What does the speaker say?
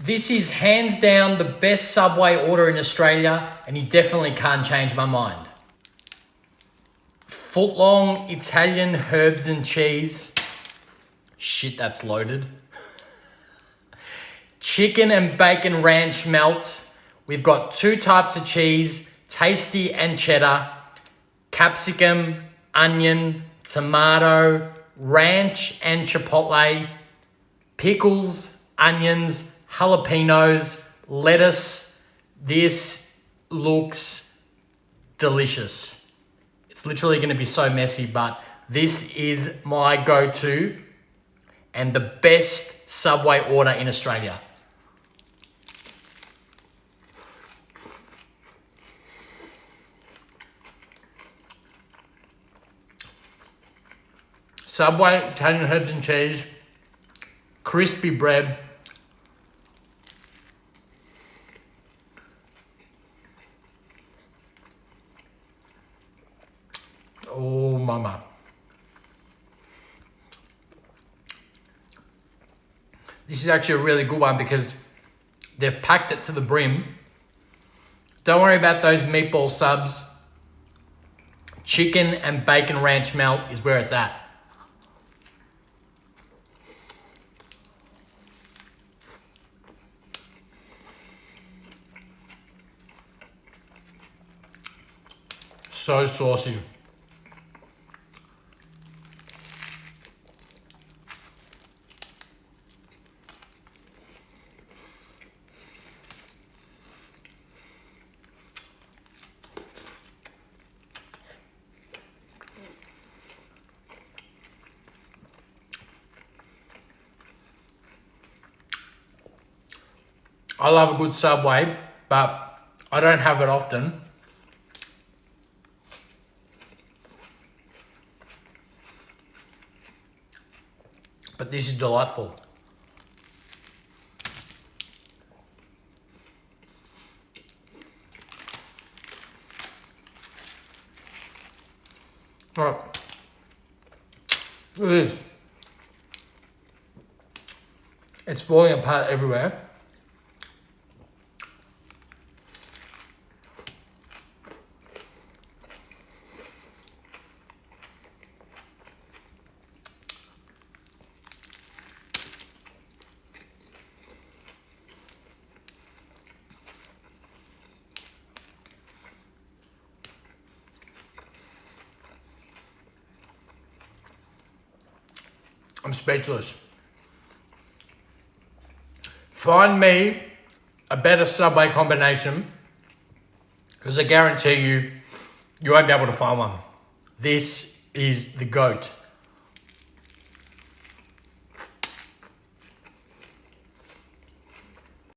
This is hands down the best Subway order in Australia, and you definitely can't change my mind. Footlong Italian herbs and cheese. Shit, that's loaded. Chicken and bacon ranch melt. We've got 2 types of cheese, tasty and cheddar, capsicum, onion, tomato, ranch and chipotle, pickles, onions, jalapenos, lettuce. This looks delicious. It's literally going to be so messy, but this is my go-to and the best Subway order in Australia. Subway Italian herbs and cheese, crispy bread. Oh, mama. This is actually a really good one because they've packed it to the brim. Don't worry about those meatball subs. Chicken and bacon ranch melt is where it's at. So saucy. I love a good Subway, but I don't have it often. But this is delightful. All right. Look at this. It's falling apart everywhere. I'm speechless. Find me a better Subway combination because I guarantee you, you won't be able to find one. This is the GOAT.